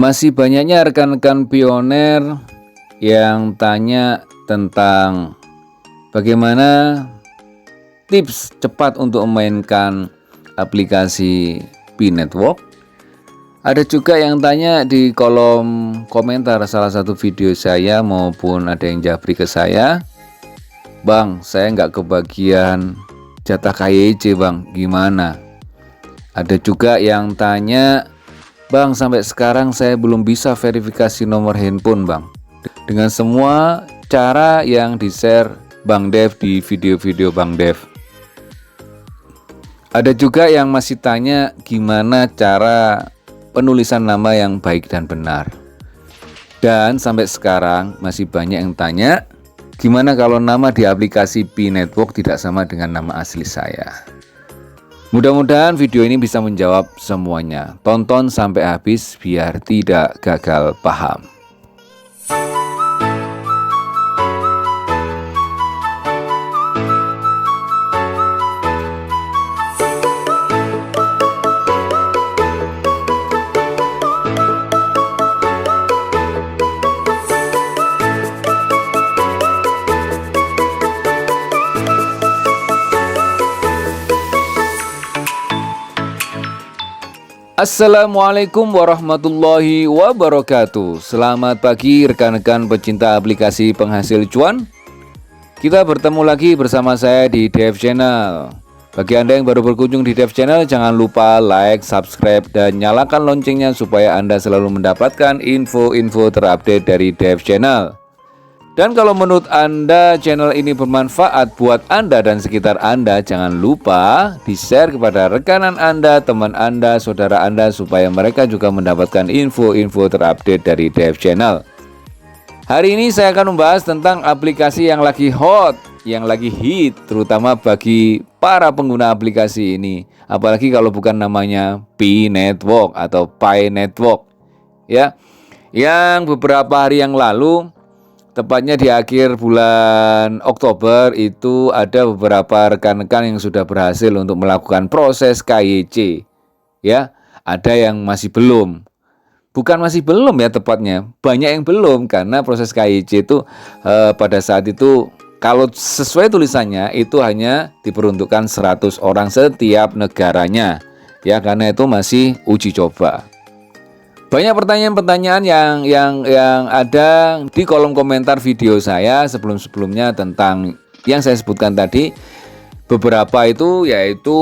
Masih banyaknya rekan-rekan pioner yang tanya tentang bagaimana tips cepat untuk memainkan aplikasi P-Network. Ada juga yang tanya di kolom komentar salah satu video saya maupun ada yang japri ke saya, "Bang, saya nggak kebagian jatah KYC bang, gimana?" Ada juga yang tanya, "Bang, sampai sekarang saya belum bisa verifikasi nomor handphone bang." Dengan semua cara yang di-share Bang Dev di video-video Bang Dev. Ada juga yang masih tanya gimana cara penulisan nama yang baik dan benar. Dan sampai sekarang masih banyak yang tanya, gimana kalau nama di aplikasi P-Network tidak sama dengan nama asli saya. Mudah-mudahan video ini bisa menjawab semuanya. Tonton sampai habis biar tidak gagal paham. Assalamualaikum warahmatullahi wabarakatuh. Selamat pagi rekan-rekan pecinta aplikasi penghasil cuan. Kita bertemu lagi bersama saya di Dev Channel. Bagi Anda yang baru berkunjung di Dev Channel, jangan lupa like, subscribe, dan nyalakan loncengnya supaya Anda selalu mendapatkan info-info terupdate dari Dev Channel. Dan kalau menurut Anda channel ini bermanfaat buat Anda dan sekitar Anda, jangan lupa di-share kepada rekanan Anda, teman Anda, saudara Anda supaya mereka juga mendapatkan info-info terupdate dari Dev Channel. Hari ini saya akan membahas tentang aplikasi yang lagi hot, yang lagi hit, terutama bagi para pengguna aplikasi ini. Apalagi kalau bukan namanya P-Network atau Pi-Network. Ya, yang beberapa hari yang lalu, tepatnya di akhir bulan Oktober itu ada beberapa rekan-rekan yang sudah berhasil untuk melakukan proses KYC. Ya, ada yang masih belum. Bukan masih belum ya tepatnya, banyak yang belum karena proses KYC itu pada saat itu kalau sesuai tulisannya itu hanya diperuntukkan 100 orang setiap negaranya. Ya, karena itu masih uji coba. Banyak pertanyaan-pertanyaan yang ada di kolom komentar video saya sebelum-sebelumnya tentang yang saya sebutkan tadi. Beberapa itu yaitu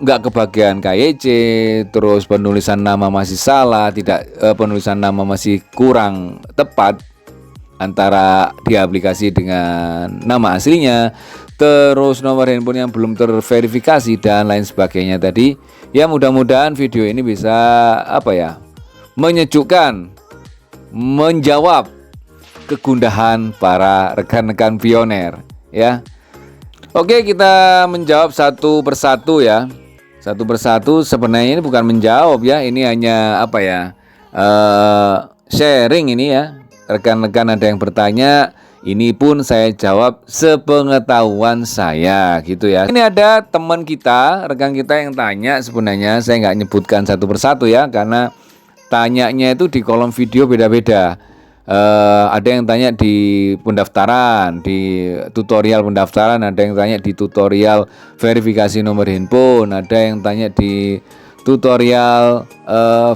nggak kebagian KYC, terus penulisan nama masih salah, penulisan nama masih kurang tepat antara di aplikasi dengan nama aslinya, terus nomor handphone yang belum terverifikasi dan lain sebagainya tadi. Ya, mudah-mudahan video ini bisa menyejukkan, menjawab kegundahan para rekan-rekan pioner ya. Oke, kita menjawab satu persatu ya. Satu persatu sebenarnya ini bukan menjawab ya, ini hanya sharing ini ya. Rekan-rekan ada yang bertanya, ini pun saya jawab sepengetahuan saya gitu ya. Ini ada teman kita, rekan kita yang tanya, sebenarnya saya nggak nyebutkan satu persatu ya, karena tanyanya itu di kolom video beda-beda. Ada yang tanya di pendaftaran, di tutorial pendaftaran, ada yang tanya di tutorial verifikasi nomor handphone, ada yang tanya di tutorial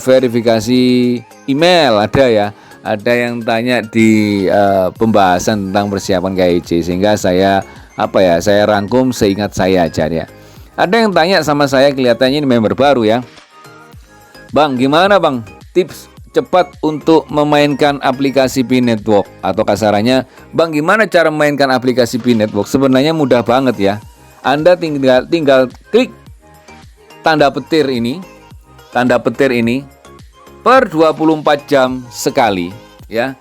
verifikasi email, ada ya. Ada yang tanya di pembahasan tentang persiapan KYC, sehingga saya rangkum seingat saya aja ya. Ada yang tanya sama saya, kelihatannya ini member baru ya. "Bang, gimana bang tips cepat untuk memainkan aplikasi P-Network?" Atau kasarannya, "Bang, gimana cara memainkan aplikasi P-Network?" Sebenarnya mudah banget ya. Anda tinggal klik tanda petir ini per 24 jam sekali ya.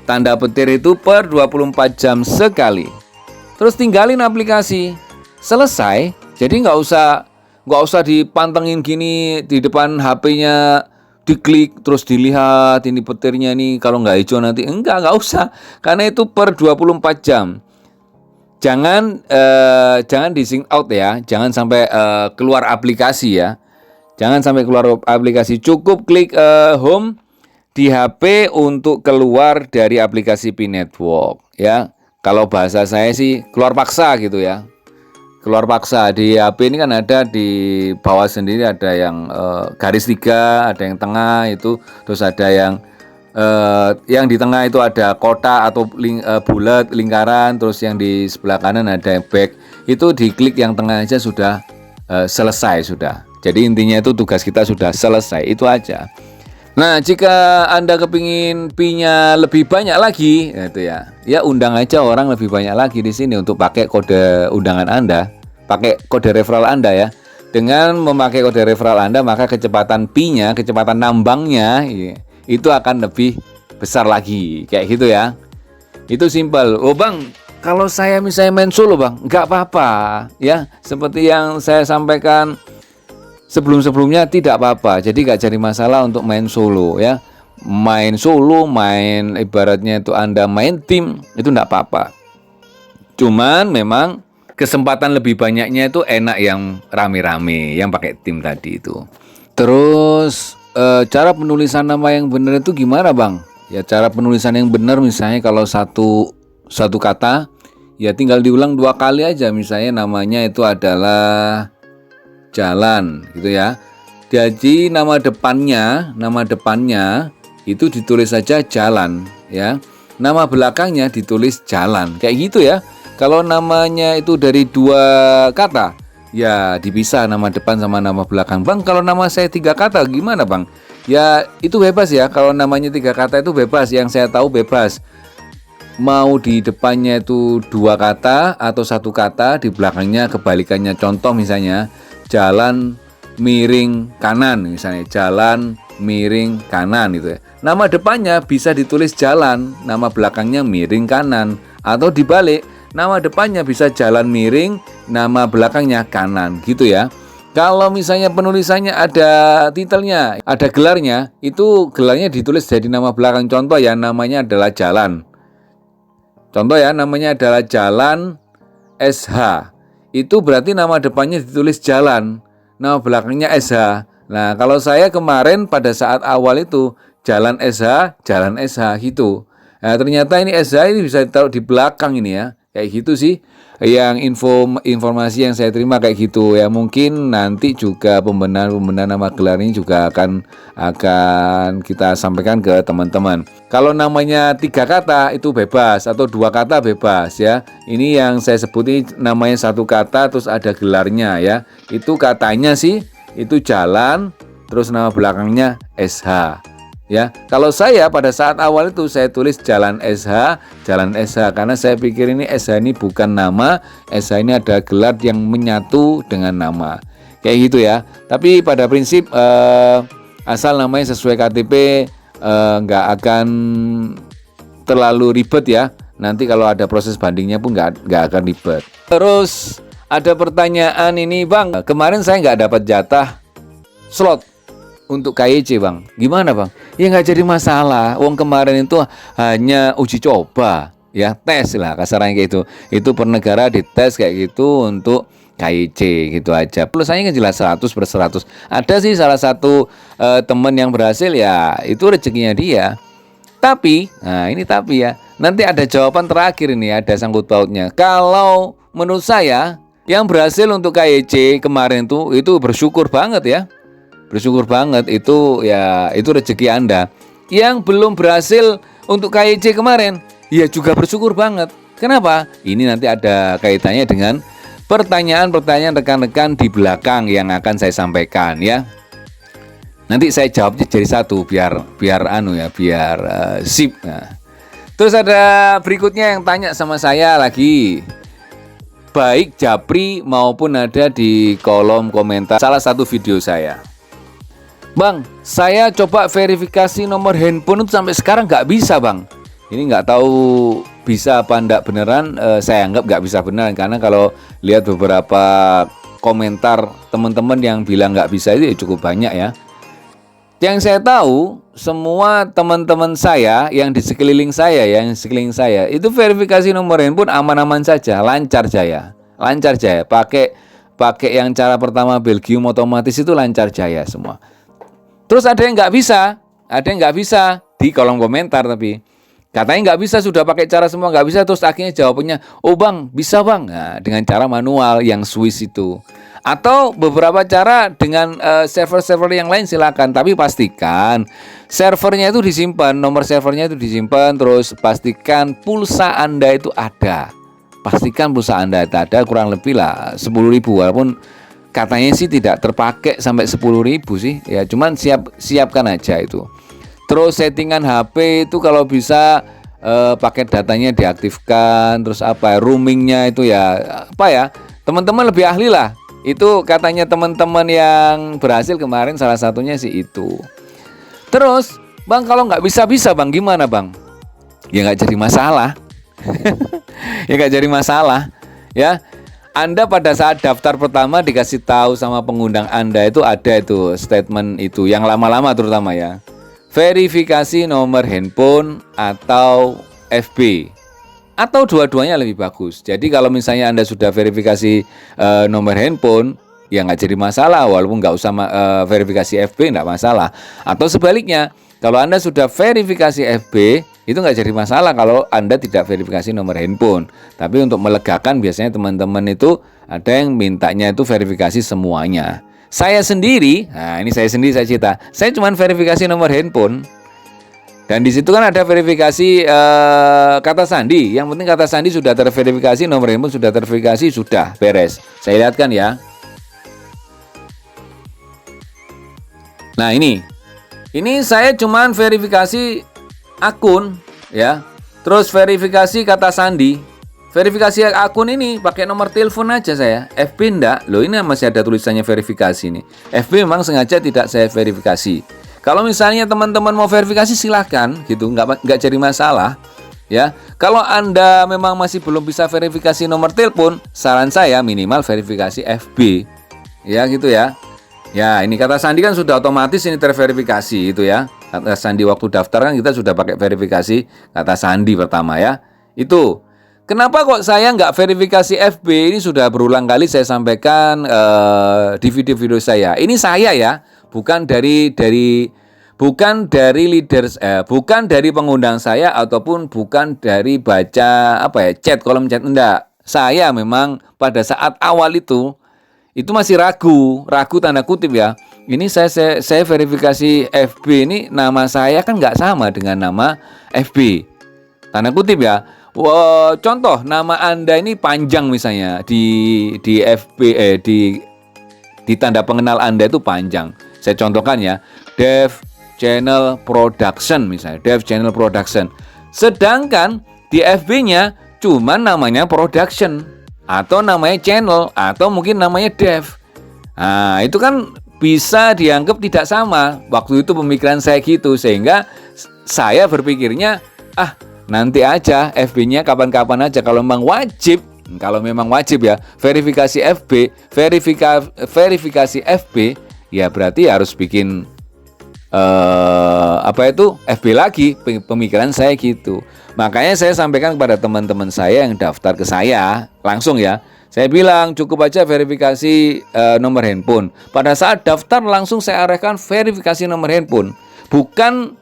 Tanda petir itu per 24 jam sekali. Terus tinggalin aplikasi. Selesai. Jadi nggak usah dipantengin gini di depan HP-nya, diklik terus dilihat ini petirnya nih, kalau nggak hijau nanti nggak usah, karena itu per 24 jam. Jangan di sync out ya, jangan sampai keluar aplikasi ya. Jangan sampai keluar aplikasi, cukup klik home, di HP untuk keluar dari aplikasi Pi Network ya. Kalau bahasa saya sih keluar paksa gitu ya. Keluar paksa di HP ini kan ada di bawah sendiri ada yang garis 3, ada yang tengah itu, terus ada yang di tengah itu ada kotak atau bulat lingkaran, terus yang di sebelah kanan ada back. Itu diklik yang tengah aja sudah selesai sudah. Jadi intinya itu tugas kita sudah selesai, itu aja. Nah, jika Anda kepingin Pi-nya lebih banyak lagi, itu ya undang aja orang lebih banyak lagi di sini untuk pakai kode undangan Anda, pakai kode referral Anda ya. Dengan memakai kode referral Anda, maka kecepatan Pi-nya, kecepatan nambangnya itu akan lebih besar lagi, kayak gitu ya. Itu simpel. Oh bang, kalau saya misalnya main solo bang, nggak apa-apa ya. Seperti yang saya sampaikan sebelum-sebelumnya, tidak apa-apa. Jadi gak jadi masalah untuk main solo ya. Main solo, main ibaratnya itu Anda main tim, itu gak apa-apa. Cuman memang kesempatan lebih banyaknya itu enak yang rame-rame, yang pakai tim tadi itu. Terus cara penulisan nama yang benar itu gimana bang? Ya cara penulisan yang benar misalnya kalau satu kata ya tinggal diulang 2 kali aja. Misalnya namanya itu adalah jalan gitu ya. Jadi nama depannya itu ditulis saja jalan ya. Nama belakangnya ditulis jalan. Kayak gitu ya. Kalau namanya itu dari 2 kata, ya dipisah nama depan sama nama belakang. Bang, kalau nama saya 3 kata gimana, Bang? Ya, itu bebas ya. Kalau namanya 3 kata itu bebas, yang saya tahu bebas. Mau di depannya itu 2 kata atau 1 kata, di belakangnya kebalikannya. Contoh misalnya jalan miring kanan, misalnya jalan miring kanan gitu ya. Nama depannya bisa ditulis jalan, nama belakangnya miring kanan, atau dibalik, nama depannya bisa jalan miring, nama belakangnya kanan gitu ya. Kalau misalnya penulisannya ada titelnya, ada gelarnya, itu gelarnya ditulis jadi nama belakang. Contoh ya, namanya adalah jalan. Contoh ya, namanya adalah jalan SH. Itu berarti nama depannya ditulis jalan, nama belakangnya SH. Nah, kalau saya kemarin pada saat awal itu jalan SH gitu. Nah, ternyata ini SH ini bisa ditaruh di belakang ini ya. Kayak gitu sih. Yang informasi yang saya terima kayak gitu ya. Mungkin nanti juga pembenahan nama gelar ini juga akan kita sampaikan ke teman-teman. Kalau namanya 3 kata itu bebas atau 2 kata bebas ya. Ini yang saya sebut ini namanya 1 kata terus ada gelarnya ya. Itu katanya sih itu jalan terus nama belakangnya SH. Ya, kalau saya pada saat awal itu saya tulis jalan SH karena saya pikir ini SH ini bukan nama, SH ini ada gelar yang menyatu dengan nama. Kayak gitu ya. Tapi pada prinsip asal namanya sesuai KTP nggak akan terlalu ribet ya. Nanti kalau ada proses bandingnya pun nggak akan ribet. Terus ada pertanyaan ini bang, kemarin saya nggak dapat jatah slot untuk KYC bang, gimana bang? Ya nggak jadi masalah. Wong kemarin itu hanya uji coba, ya tes lah kasarnya kayak gitu. Itu per negara dites kayak gitu untuk KYC gitu aja. Plusanya kan jelas 100/100. Ada sih salah satu teman yang berhasil ya, itu rezekinya dia. Tapi, nah ini tapi ya, nanti ada jawaban terakhir ini, ada sangkut pautnya. Kalau menurut saya yang berhasil untuk KYC kemarin itu bersyukur banget ya. Bersyukur banget, itu ya itu rezeki Anda. Yang belum berhasil untuk KYC kemarin, ya juga bersyukur banget. Kenapa? Ini nanti ada kaitannya dengan pertanyaan-pertanyaan rekan-rekan di belakang yang akan saya sampaikan ya. Nanti saya jawabnya jadi satu biar sip. Nah. Terus ada berikutnya yang tanya sama saya lagi. Baik Japri maupun ada di kolom komentar salah satu video saya. Bang, saya coba verifikasi nomor handphone itu sampai sekarang nggak bisa bang. Ini nggak tahu bisa apa enggak beneran. Saya anggap nggak bisa beneran karena kalau lihat beberapa komentar teman-teman yang bilang nggak bisa itu ya cukup banyak ya. Yang saya tahu semua teman-teman saya yang di sekeliling saya itu verifikasi nomor handphone aman-aman saja, lancar jaya. Pakai yang cara pertama Belgium otomatis itu lancar jaya semua. Terus ada yang nggak bisa, di kolom komentar, tapi katanya nggak bisa, sudah pakai cara semua nggak bisa, terus akhirnya jawabannya, oh bang, bisa bang. Nah, dengan cara manual yang Swiss itu. Atau beberapa cara dengan server-server yang lain silakan, tapi pastikan servernya itu disimpan, nomor servernya itu disimpan, terus pastikan pulsa Anda itu ada. Pastikan pulsa Anda itu ada, kurang lebih lah 10.000, walaupun katanya sih tidak terpakai sampai 10.000 sih. Ya, cuman siapkan aja itu. Terus settingan HP itu kalau bisa paket datanya diaktifkan, terus roamingnya itu ya teman-teman lebih ahli lah. Itu katanya teman-teman yang berhasil kemarin, salah satunya sih itu. Terus bang, kalau nggak bisa bang, gimana bang? Ya nggak jadi masalah. Ya nggak jadi masalah ya. Anda pada saat daftar pertama dikasih tahu sama pengundang Anda itu ada itu statement itu yang lama-lama terutama ya, verifikasi nomor handphone atau FB, atau dua-duanya lebih bagus. Jadi kalau misalnya Anda sudah verifikasi nomor handphone, ya nggak jadi masalah, walaupun nggak usah verifikasi FB nggak masalah. Atau sebaliknya, kalau Anda sudah verifikasi FB, itu nggak jadi masalah kalau Anda tidak verifikasi nomor handphone. Tapi untuk melegakan biasanya teman-teman itu ada yang mintanya itu verifikasi semuanya. Saya sendiri, saya cerita, saya cuma verifikasi nomor handphone. Dan di situ kan ada verifikasi kata sandi. Yang penting kata sandi sudah terverifikasi, nomor handphone sudah terverifikasi, sudah beres. Saya lihatkan ya. Nah ini saya cuman verifikasi akun ya. Terus verifikasi kata sandi. Verifikasi akun ini pakai nomor telepon aja saya. FB enggak. Loh, ini masih ada tulisannya verifikasi nih. FB memang sengaja tidak saya verifikasi. Kalau misalnya teman-teman mau verifikasi silahkan gitu, nggak jadi masalah ya. Kalau Anda memang masih belum bisa verifikasi nomor telepon, saran saya minimal verifikasi FB ya gitu ya. Ya ini kata sandi kan sudah otomatis ini terverifikasi itu ya. Kata sandi waktu daftar kan kita sudah pakai verifikasi kata sandi pertama ya. Itu kenapa kok saya nggak verifikasi FB, ini sudah berulang kali saya sampaikan di video-video saya. Ini saya ya. Bukan dari leaders, bukan dari pengundang saya ataupun bukan dari baca chat, kolom chat, enggak. Saya memang pada saat awal itu masih ragu tanda kutip ya. Ini saya verifikasi FB, ini nama saya kan nggak sama dengan nama FB, tanda kutip ya. Contoh nama Anda ini panjang misalnya di FB, di tanda pengenal Anda itu panjang. Saya contohkan ya, Dev Channel Production misalnya, Dev Channel Production. Sedangkan di FB-nya cuma namanya Production atau namanya Channel atau mungkin namanya Dev. Nah, itu kan bisa dianggap tidak sama. Waktu itu pemikiran saya gitu, sehingga saya berpikirnya nanti aja FB-nya kapan-kapan aja kalau memang wajib. Kalau memang wajib ya verifikasi FB, verifikasi FB, ya berarti harus bikin FB lagi. Pemikiran saya gitu. Makanya saya sampaikan kepada teman-teman saya yang daftar ke saya langsung ya. Saya bilang cukup aja verifikasi nomor handphone. Pada saat daftar langsung saya arahkan verifikasi nomor handphone. Bukan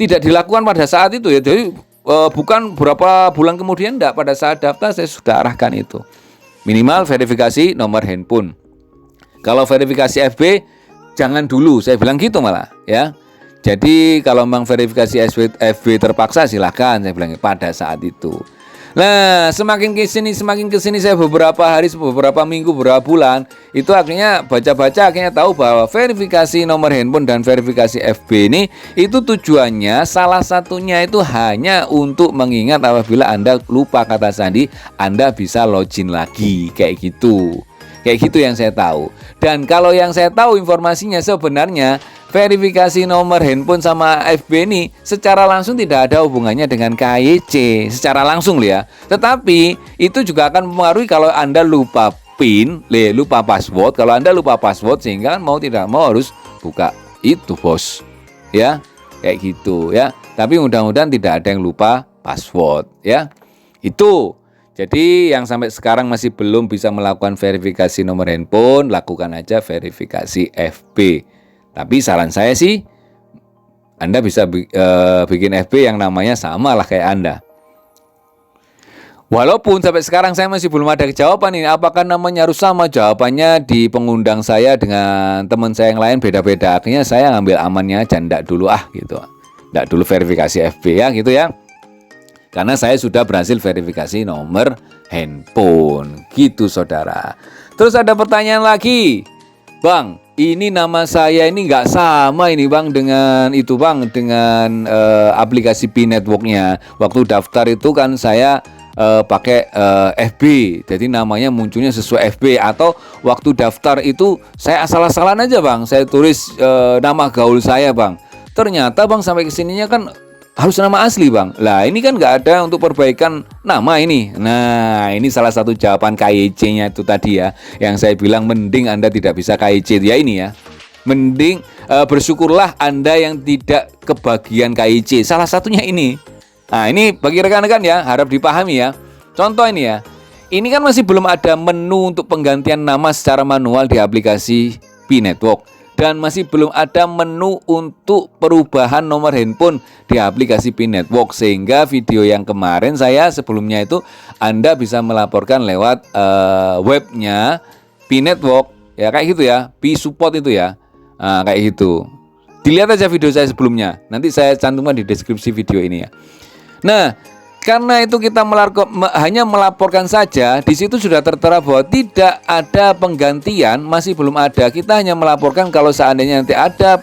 tidak dilakukan pada saat itu ya. Jadi bukan berapa bulan kemudian, enggak, pada saat daftar saya sudah arahkan itu. Minimal verifikasi nomor handphone. Kalau verifikasi FB jangan dulu, saya bilang gitu malah ya. Jadi kalau memang verifikasi FB terpaksa silahkan, saya bilang pada saat itu. Nah, semakin kesini saya beberapa hari, beberapa minggu, beberapa bulan, itu akhirnya baca-baca akhirnya tahu bahwa verifikasi nomor handphone dan verifikasi FB ini itu tujuannya salah satunya itu hanya untuk mengingat apabila Anda lupa kata sandi, Anda bisa login lagi kayak gitu. Kayak gitu yang saya tahu. Dan kalau yang saya tahu informasinya sebenarnya verifikasi nomor handphone sama FB ini secara langsung tidak ada hubungannya dengan KYC secara langsung ya. Tetapi itu juga akan mempengaruhi kalau Anda lupa PIN, lupa password. Kalau Anda lupa password sehingga mau tidak mau harus buka itu bos. Ya, kayak gitu ya. Tapi mudah-mudahan tidak ada yang lupa password ya. Itu. Jadi yang sampai sekarang masih belum bisa melakukan verifikasi nomor handphone, lakukan aja verifikasi FB. Tapi saran saya sih Anda bisa bikin FB yang namanya sama lah kayak Anda. Walaupun sampai sekarang saya masih belum ada jawaban ini, apakah namanya harus sama? Jawabannya di pengundang saya dengan teman saya yang lain beda-beda. Akhirnya saya ngambil amannya aja, ndak dulu gitu. Ndak dulu verifikasi FB ya gitu ya. Karena saya sudah berhasil verifikasi nomor handphone gitu saudara. Terus ada pertanyaan lagi, Bang, ini nama saya ini nggak sama ini Bang dengan itu Bang, dengan aplikasi P-Network-nya. Waktu daftar itu kan saya pakai FB, jadi namanya munculnya sesuai FB. Atau waktu daftar itu saya asal-asalan aja Bang, saya tulis nama gaul saya Bang. Ternyata Bang sampai kesininya kan harus nama asli Bang. Lah ini kan nggak ada untuk perbaikan nama ini. Nah ini salah satu jawaban KYC-nya itu tadi ya, yang saya bilang mending Anda tidak bisa KYC ya ini ya. Mending bersyukurlah Anda yang tidak kebagian KYC. Salah satunya ini. Nah ini bagi rekan-rekan ya, harap dipahami ya. Contoh ini ya, ini kan masih belum ada menu untuk penggantian nama secara manual di aplikasi P-Network. Dan masih belum ada menu untuk perubahan nomor handphone di aplikasi P-Network. Sehingga video yang kemarin saya sebelumnya itu Anda bisa melaporkan lewat webnya P-Network. Ya kayak gitu ya, P-Support itu ya. Nah, kayak gitu. Dilihat aja video saya sebelumnya, nanti saya cantumkan di deskripsi video ini ya. Nah, karena itu kita hanya melaporkan saja, di situ sudah tertera bahwa tidak ada penggantian, masih belum ada. Kita hanya melaporkan kalau seandainya nanti ada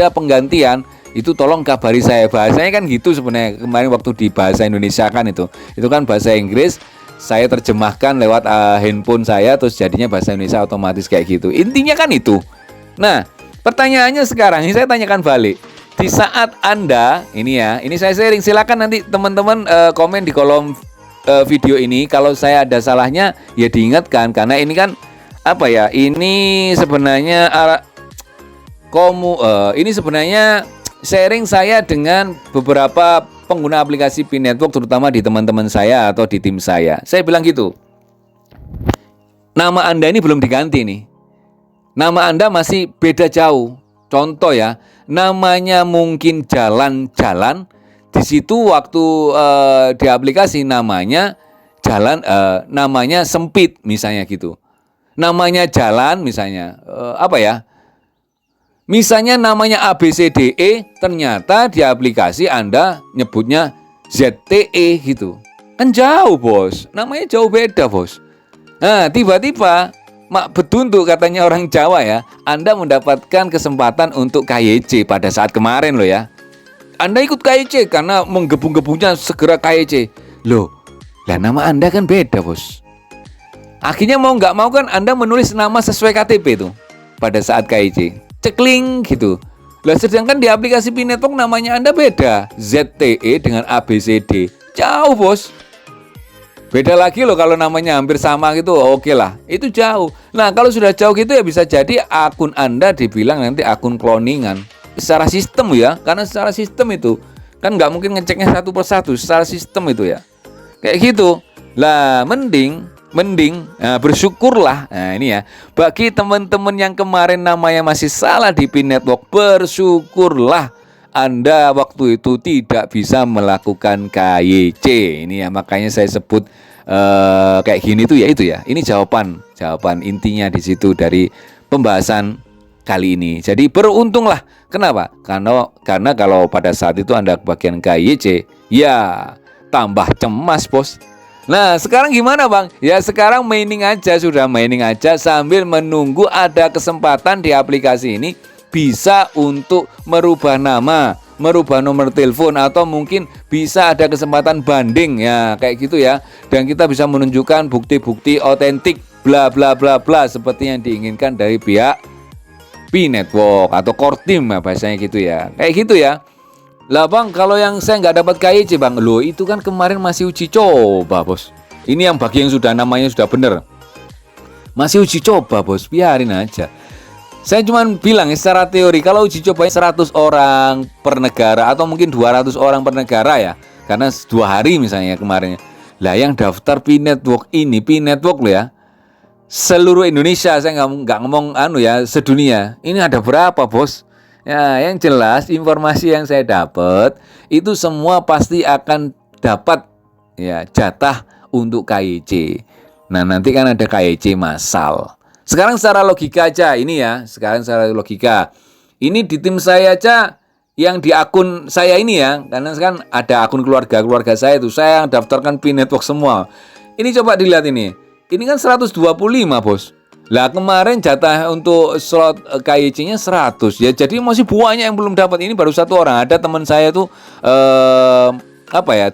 penggantian, itu tolong kabari saya. Bahasanya kan gitu sebenarnya. Kemarin waktu di bahasa Indonesia kan itu kan bahasa Inggris, saya terjemahkan lewat handphone saya, terus jadinya bahasa Indonesia otomatis kayak gitu. Intinya kan itu. Nah, pertanyaannya sekarang ini saya tanyakan balik. Di saat Anda, ini saya sharing, silakan nanti teman-teman komen di kolom video ini. Kalau saya ada salahnya ya diingatkan, karena ini kan apa ya? Ini sebenarnya ini sebenarnya sharing saya dengan beberapa pengguna aplikasi P-Network, terutama di teman-teman saya atau di tim saya. Saya bilang gitu. Nama Anda ini belum diganti nih. Nama Anda masih beda jauh. Contoh ya, namanya mungkin jalan-jalan, di situ waktu di aplikasi namanya jalan, namanya sempit misalnya gitu. Namanya jalan misalnya apa ya? Misalnya namanya ABCDE, ternyata di aplikasi Anda nyebutnya ZTE gitu. Kan jauh bos, namanya jauh beda bos. Nah tiba-tiba mak betuntuk katanya orang Jawa ya, Anda mendapatkan kesempatan untuk KYC pada saat kemarin loh ya. Anda ikut KYC karena menggebu-gebunya segera KYC. Loh, lah nama Anda kan beda bos. Akhirnya mau nggak mau kan Anda menulis nama sesuai KTP tuh pada saat KYC. Cekling gitu. Lah sedangkan di aplikasi P-Network namanya Anda beda. ZTE dengan ABCD. Jauh bos. Beda lagi loh kalau namanya hampir sama gitu, oke lah, itu jauh. Nah kalau sudah jauh gitu ya bisa jadi akun Anda dibilang nanti akun cloningan secara sistem ya, karena secara sistem itu kan nggak mungkin ngeceknya satu persatu, secara sistem itu ya, kayak gitu. Lah mending bersyukurlah. Nah ini ya, bagi teman-teman yang kemarin namanya masih salah di P-Network, bersyukurlah Anda waktu itu tidak bisa melakukan KYC. Ini ya makanya saya sebut kayak gini tuh ya itu ya. Ini jawaban intinya di situ dari pembahasan kali ini. Jadi beruntunglah. Kenapa? Karena kalau pada saat itu Anda bagian KYC, ya tambah cemas bos. Nah sekarang gimana Bang? Ya sekarang maining aja sambil menunggu ada kesempatan di aplikasi ini bisa untuk merubah nama, merubah nomor telepon, atau mungkin bisa ada kesempatan banding ya kayak gitu ya. Dan kita bisa menunjukkan bukti-bukti otentik bla bla bla bla seperti yang diinginkan dari pihak P-Network atau core team ya, bahasanya gitu ya. Kayak gitu ya. Lah Bang, kalau yang saya nggak dapat KYC Bang, loh itu kan kemarin masih uji coba bos. Ini yang bagi yang sudah namanya sudah bener, masih uji coba bos, biarin aja. Saya cuma bilang secara teori kalau uji coba 100 orang per negara atau mungkin 200 orang per negara ya, karena 2 hari misalnya kemarin. Lah yang daftar P-Network ini, P-Network loh ya, seluruh Indonesia, saya nggak ngomong ya, sedunia. Ini ada berapa bos? Ya, yang jelas informasi yang saya dapat itu semua pasti akan dapat ya jatah untuk KYC. Nah, nanti kan ada KYC massal. Sekarang secara logika aja ini ya, sekarang secara logika. Ini di tim saya aja yang di akun saya ini ya, karena kan ada akun keluarga saya itu, saya yang daftarkan PIN network semua. Ini coba dilihat ini. Ini kan 125, Bos. Lah kemarin jatah untuk slot KYC-nya 100 ya. Jadi masih banyak yang belum dapat. Ini baru satu orang. Ada teman saya tuh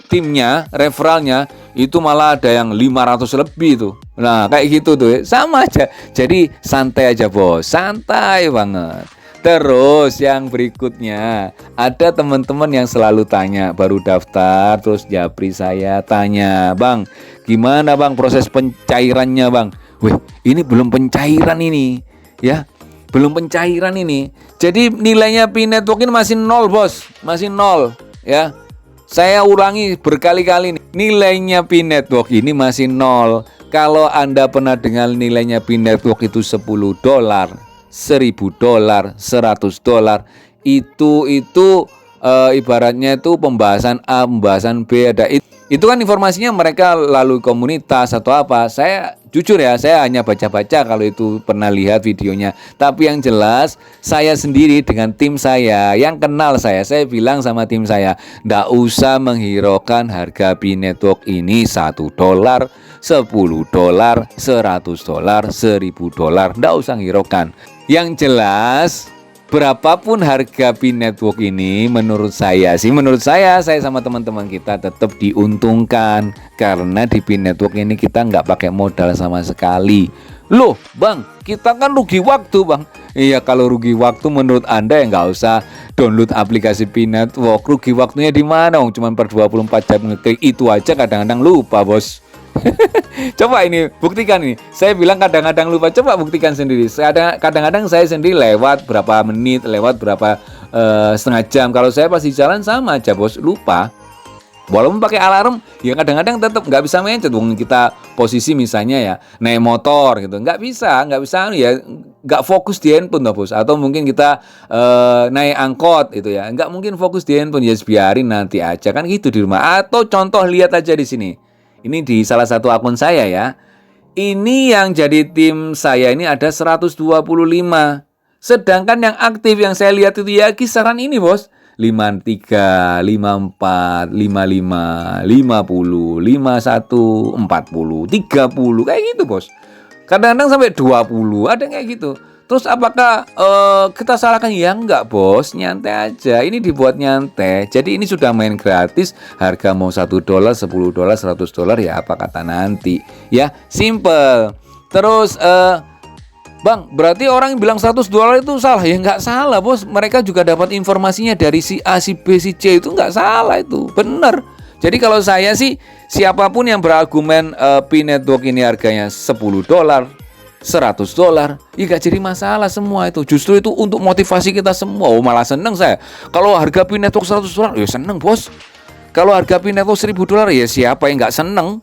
timnya, referralnya itu malah ada yang 500 lebih tuh. Nah, kayak gitu tuh. Sama aja. Jadi santai aja, Bos. Santai banget. Terus yang berikutnya, ada teman-teman yang selalu tanya, baru daftar terus japri saya tanya, "Bang, gimana Bang proses pencairannya, Bang?" Wih, ini belum pencairan ini, ya, belum pencairan ini. Jadi nilainya PIN network ini masih nol, Bos, masih nol, ya. Saya ulangi berkali-kali, nilainya PIN network ini masih nol. Kalau Anda pernah dengar nilainya PIN network itu $10, $1.000, $100, itu ibaratnya itu pembahasan A, pembahasan B, ada itu kan informasinya mereka lalu komunitas atau apa. Saya jujur ya, saya hanya baca-baca kalau itu pernah lihat videonya. Tapi yang jelas saya sendiri dengan tim saya yang kenal saya bilang sama tim saya, nggak usah menghiraukan harga PIN network ini $1, $10, $100, $1.000, nggak usah menghiraukan. Yang jelas berapapun harga PIN network ini menurut saya sama teman-teman kita tetap diuntungkan. Karena di PIN network ini kita nggak pakai modal sama sekali. Loh Bang, kita kan rugi waktu Bang. Iya, kalau rugi waktu menurut Anda ya nggak usah download aplikasi PIN network. Rugi waktunya di mana? Cuma per 24 jam ngeklik itu aja kadang-kadang lupa, Bos. Coba ini buktikan ini. Saya bilang kadang-kadang lupa, coba buktikan sendiri. Kadang-kadang saya sendiri lewat berapa menit, lewat berapa setengah jam. Kalau saya pasti jalan sama aja, Bos, lupa. Walaupun pakai alarm, ya kadang-kadang tetap nggak bisa mencet. Wong kita posisi misalnya ya naik motor gitu, nggak bisa ya, nggak fokus di handphone toh, Bos. Atau mungkin kita naik angkot itu ya, nggak mungkin fokus di handphone, ya biarin nanti aja kan gitu di rumah. Atau contoh lihat aja di sini. Ini di salah satu akun saya ya. Ini yang jadi tim saya ini ada 125. Sedangkan yang aktif yang saya lihat itu ya kisaran ini, Bos. 53, 54, 55, 50, 51, 40, 30 kayak gitu, Bos. Kadang-kadang sampai 20, ada kayak gitu. Terus apakah kita salahkan? Ya enggak, Bos, nyantai aja. Ini dibuat nyantai. Jadi ini sudah main gratis. Harga mau $1, $10, $100 ya apa kata nanti. Ya, simple. Terus Bang, berarti orang yang bilang $100 itu salah. Ya enggak salah, Bos. Mereka juga dapat informasinya dari si A, si B, si C, itu enggak salah itu. Bener. Jadi kalau saya sih, siapapun yang berargumen PIN network ini harganya $10, $100, ya gak jadi masalah semua itu. Justru itu untuk motivasi kita semua. Oh, malah seneng saya. Kalau harga PIN network $100, ya seneng, Bos. Kalau harga PIN network $1.000, ya siapa yang gak seneng?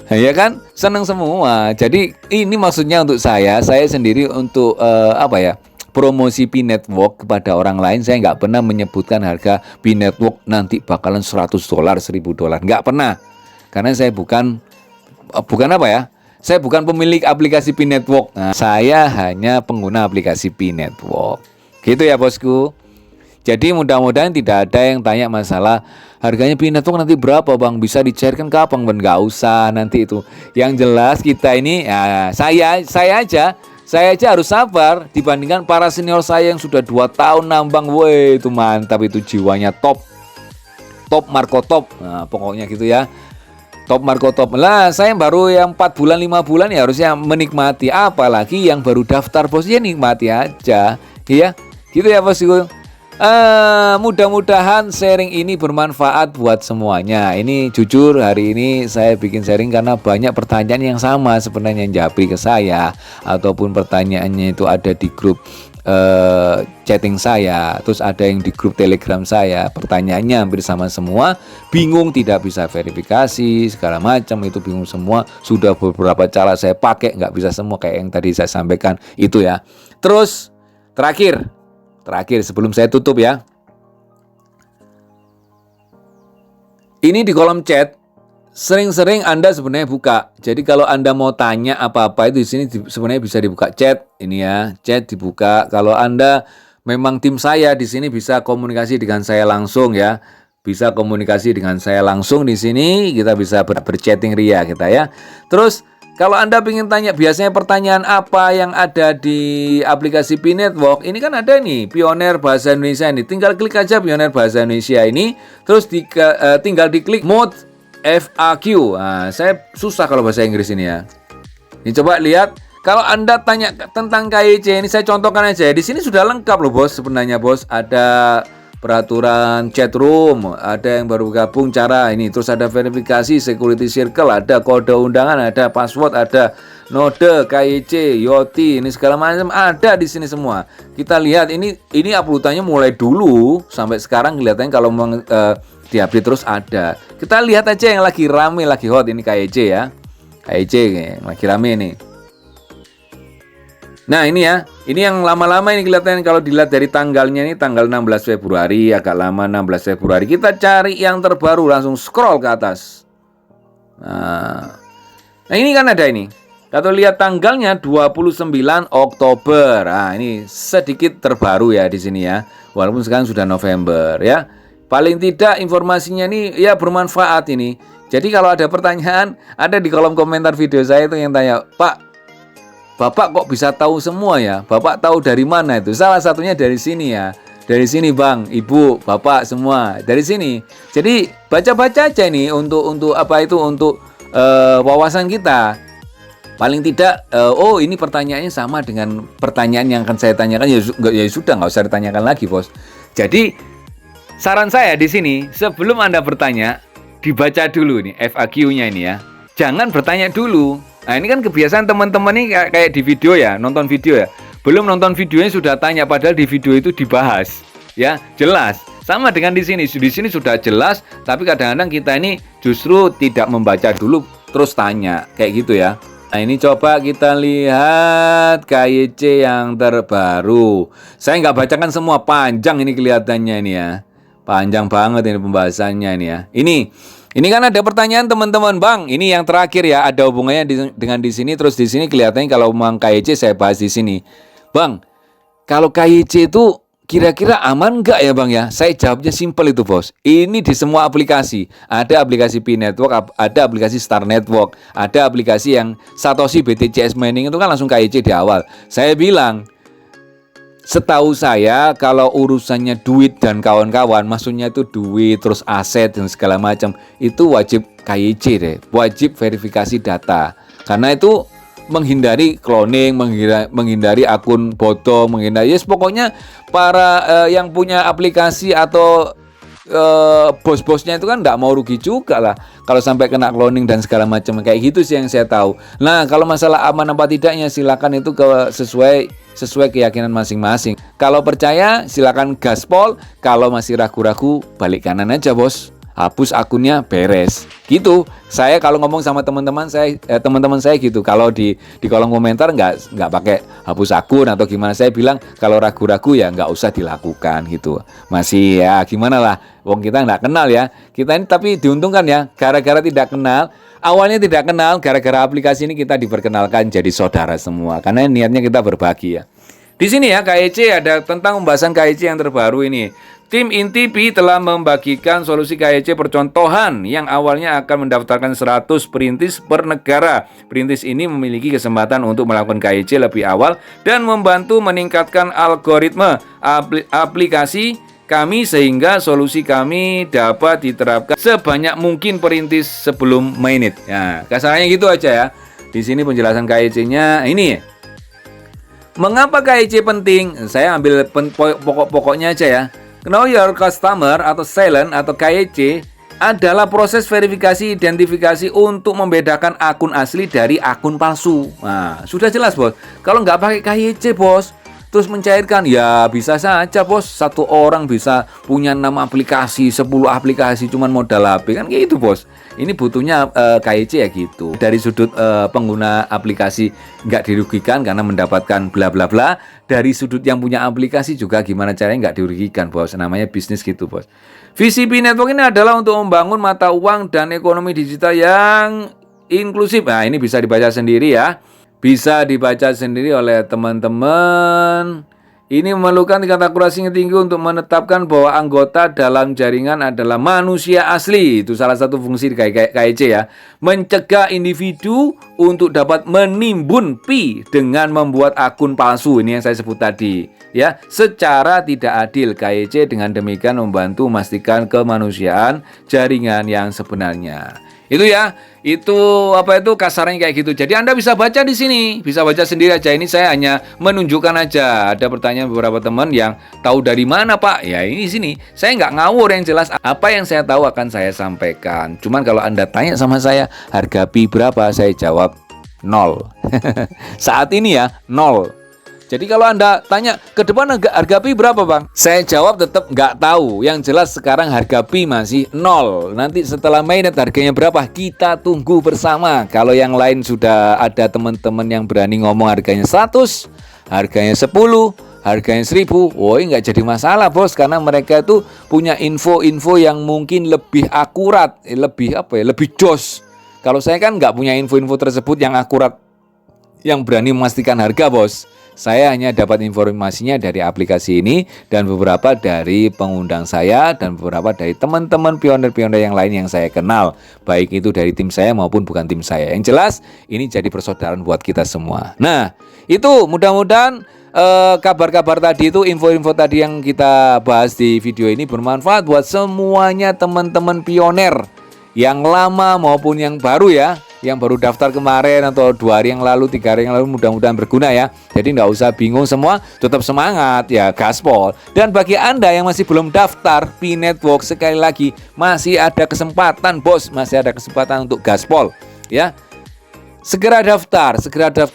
Ya kan, seneng semua. Jadi ini maksudnya untuk saya sendiri untuk promosi PIN network kepada orang lain. Saya nggak pernah menyebutkan harga PIN network nanti bakalan $100, $1.000, nggak pernah. Karena saya bukan saya bukan pemilik aplikasi PIN network. Nah, saya hanya pengguna aplikasi PIN network. Gitu ya, Bosku. Jadi mudah-mudahan tidak ada yang tanya masalah harganya PIN network nanti berapa, Bang? Bisa dicairkan kapan, Bang? Nggak usah nanti itu. Yang jelas kita ini ya, saya aja harus sabar dibandingkan para senior saya yang sudah 2 tahun nambang. Woi, itu mantap, itu jiwanya top Marco top. Nah, pokoknya gitu ya. Top Marco top. Lah, saya baru yang 4 bulan 5 bulan ya harusnya menikmati. Apalagi yang baru daftar, Bos, ya nikmati aja. Iya. Gitu ya, Bosku. Mudah-mudahan sharing ini bermanfaat buat semuanya. Ini jujur hari ini saya bikin sharing karena banyak pertanyaan yang sama sebenarnya yang japri ke saya, ataupun pertanyaannya itu ada di grup chatting saya, terus ada yang di grup Telegram saya. Pertanyaannya hampir sama semua, bingung tidak bisa verifikasi segala macam, itu bingung semua. Sudah beberapa cara saya pakai nggak bisa semua kayak yang tadi saya sampaikan itu ya. Terus Terakhir sebelum saya tutup ya. Ini di kolom chat sering-sering Anda sebenarnya buka. Jadi kalau Anda mau tanya apa-apa itu di sini sebenarnya bisa dibuka chat. Ini ya, chat dibuka. Kalau Anda memang tim saya di sini bisa komunikasi dengan saya langsung ya. Bisa komunikasi dengan saya langsung di sini, kita bisa berchatting ria kita ya. Terus kalau Anda ingin tanya biasanya pertanyaan apa yang ada di aplikasi P-Network, ini kan ada nih Pioner Bahasa Indonesia ini. Tinggal klik aja Pioner Bahasa Indonesia ini, terus tinggal diklik mode FAQ. Nah, saya susah kalau bahasa Inggris ini ya. Ini coba lihat. Kalau Anda tanya tentang KYC ini saya contohkan aja. Di sini sudah lengkap loh bos sebenarnya bos. Ada peraturan chat room, ada yang baru gabung cara ini, terus ada verifikasi, security circle, ada kode undangan, ada password, ada node, KYC, YOT, ini segala macam ada di sini semua. Kita lihat ini uploadannya mulai dulu sampai sekarang kelihatannya kalau diupdate terus ada. Kita lihat aja yang lagi rame, lagi hot ini KYC ya. KYC lagi rame nih. Nah ini ya, ini yang lama-lama ini kelihatan kalau dilihat dari tanggalnya ini tanggal 16 Februari, agak lama 16 Februari. Kita cari yang terbaru, langsung scroll ke atas. Nah ini kan ada ini. Kalau lihat tanggalnya 29 Oktober. Nah ini sedikit terbaru ya di sini ya. Walaupun sekarang sudah November ya. Paling tidak informasinya ini ya bermanfaat ini. Jadi kalau ada pertanyaan, ada di kolom komentar video saya itu yang tanya, Pak, Bapak kok bisa tahu semua ya? Bapak tahu dari mana itu? Salah satunya dari sini ya. Dari sini Bang, Ibu, Bapak semua dari sini. Jadi baca-baca aja nih untuk apa itu untuk wawasan kita. Paling tidak, oh ini pertanyaannya sama dengan pertanyaan yang akan saya tanyakan ya sudah nggak usah ditanyakan lagi bos. Jadi saran saya di sini sebelum Anda bertanya dibaca dulu nih FAQ-nya ini ya. Jangan bertanya dulu. Nah ini kan kebiasaan teman-teman ini kayak di video ya, nonton video ya. Belum nonton videonya sudah tanya, padahal di video itu dibahas. Ya, jelas. Sama dengan di sini sudah jelas, tapi kadang-kadang kita ini justru tidak membaca dulu, terus tanya. Kayak gitu ya. Nah ini coba kita lihat KYC yang terbaru. Saya nggak bacakan semua, panjang ini kelihatannya ini ya. Panjang banget ini pembahasannya ini ya. Ini kan ada pertanyaan teman-teman, Bang. Ini yang terakhir ya, ada hubungannya dengan di sini. Terus di sini kelihatannya kalau memang KYC saya bahas di sini, Bang. Kalau KYC itu kira-kira aman nggak ya, Bang ya? Saya jawabnya simpel itu, Bos. Ini di semua aplikasi. Ada aplikasi P-Network, ada aplikasi Star Network, ada aplikasi yang Satoshi BTCS Mining itu kan langsung KYC di awal. Saya bilang, setahu saya kalau urusannya duit dan kawan-kawan, maksudnya itu duit terus aset dan segala macam, itu wajib KYC deh, wajib verifikasi data. Karena itu menghindari cloning, menghindari akun bodong, menghindari pokoknya para yang punya aplikasi atau bos-bosnya itu kan nggak mau rugi juga lah kalau sampai kena cloning dan segala macam kayak gitu sih yang saya tahu. Nah kalau masalah aman apa tidaknya silakan itu sesuai keyakinan masing-masing. Kalau percaya silakan gaspol, kalau masih ragu-ragu balik kanan aja bos. Hapus akunnya, beres. Gitu. Saya kalau ngomong sama teman-teman saya gitu. Kalau di kolom komentar nggak pakai hapus akun atau gimana, saya bilang kalau ragu-ragu ya nggak usah dilakukan gitu. Masih ya gimana lah. Wong kita nggak kenal ya. Kita ini tapi diuntungkan ya. Gara-gara tidak kenal. Awalnya tidak kenal. Gara-gara aplikasi ini kita diperkenalkan jadi saudara semua. Karena niatnya kita berbagi ya. Di sini ya KYC ada tentang pembahasan KYC yang terbaru ini. Tim Inti Pi telah membagikan solusi KYC percontohan yang awalnya akan mendaftarkan 100 perintis per negara. Perintis ini memiliki kesempatan untuk melakukan KYC lebih awal dan membantu meningkatkan algoritma aplikasi kami sehingga solusi kami dapat diterapkan sebanyak mungkin perintis sebelum mainit. Ya, kasarnya gitu aja ya. Di sini penjelasan KYC-nya ini. Mengapa KYC penting? Saya ambil pokok-pokoknya aja ya. Know Your Customer atau silent atau KYC adalah proses verifikasi identifikasi untuk membedakan akun asli dari akun palsu. Nah, sudah jelas bos. Kalau nggak pakai KYC bos, terus mencairkan. Ya bisa saja bos, satu orang bisa punya 6 aplikasi, 10 aplikasi cuman modal HP kan kayak gitu bos. Ini butuhnya KIC ya gitu. Dari sudut pengguna aplikasi nggak dirugikan karena mendapatkan bla bla bla. Dari sudut yang punya aplikasi juga gimana caranya nggak dirugikan bos. Namanya bisnis gitu bos. Visi Pi Network ini adalah untuk membangun mata uang dan ekonomi digital yang inklusif. Nah ini bisa dibaca sendiri ya. Bisa dibaca sendiri oleh teman-teman. Ini memerlukan tingkat akurasi yang tinggi untuk menetapkan bahwa anggota dalam jaringan adalah manusia asli. Itu salah satu fungsi di KIC ya. Mencegah individu untuk dapat menimbun Pi dengan membuat akun palsu. Ini yang saya sebut tadi. Ya, secara tidak adil. KIC dengan demikian membantu memastikan kemanusiaan jaringan yang sebenarnya. Itu ya, itu kasarnya kayak gitu. Jadi Anda bisa baca di sini, bisa baca sendiri aja. Ini saya hanya menunjukkan aja. Ada pertanyaan beberapa teman yang tahu dari mana Pak? Ya ini sini. Saya nggak ngawur, yang jelas apa yang saya tahu akan saya sampaikan. Cuman kalau Anda tanya sama saya harga Pi berapa, saya jawab 0. Saat ini ya 0. Jadi kalau Anda tanya ke depan harga Pi berapa Bang? Saya jawab tetap nggak tahu. Yang jelas sekarang harga Pi masih 0. Nanti setelah mainnet harganya berapa? Kita tunggu bersama. Kalau yang lain sudah ada teman-teman yang berani ngomong harganya 100, harganya 10, harganya 1000. Woi nggak jadi masalah bos. Karena mereka itu punya info-info yang mungkin lebih akurat. Lebih jos. Kalau saya kan nggak punya info-info tersebut yang akurat, yang berani memastikan harga bos. Saya hanya dapat informasinya dari aplikasi ini dan beberapa dari pengundang saya dan beberapa dari teman-teman pioner-pioner yang lain yang saya kenal. Baik itu dari tim saya maupun bukan tim saya. Yang jelas ini jadi persaudaraan buat kita semua. Nah itu mudah-mudahan kabar-kabar tadi itu, info-info tadi yang kita bahas di video ini bermanfaat buat semuanya teman-teman pioner. Yang lama maupun yang baru ya. Yang baru daftar kemarin atau 2 hari yang lalu, 3 hari yang lalu, mudah-mudahan berguna ya. Jadi nggak usah bingung semua, tetap semangat ya, gaspol. Dan bagi Anda yang masih belum daftar Pi Network, sekali lagi masih ada kesempatan bos, masih ada kesempatan untuk gaspol ya. Segera daftar.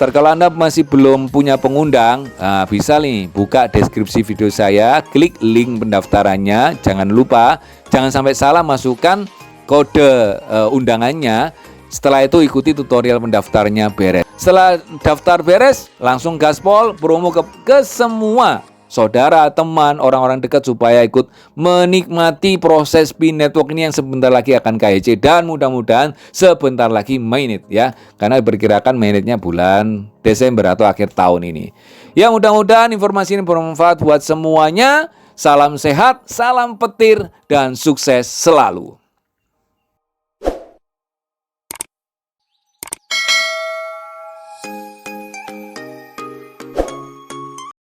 Kalau Anda masih belum punya pengundang, bisa nih buka deskripsi video saya, klik link pendaftarannya. Jangan lupa, jangan sampai salah masukkan kode undangannya. Setelah itu ikuti tutorial pendaftarnya beres. Setelah daftar beres, langsung gaspol promo ke semua saudara, teman, orang-orang dekat supaya ikut menikmati proses Pi Network ini yang sebentar lagi akan KIC dan mudah-mudahan sebentar lagi mainnet ya. Karena diperkirakan mainnetnya bulan Desember atau akhir tahun ini. Ya mudah-mudahan informasi ini bermanfaat buat semuanya. Salam sehat, salam petir dan sukses selalu.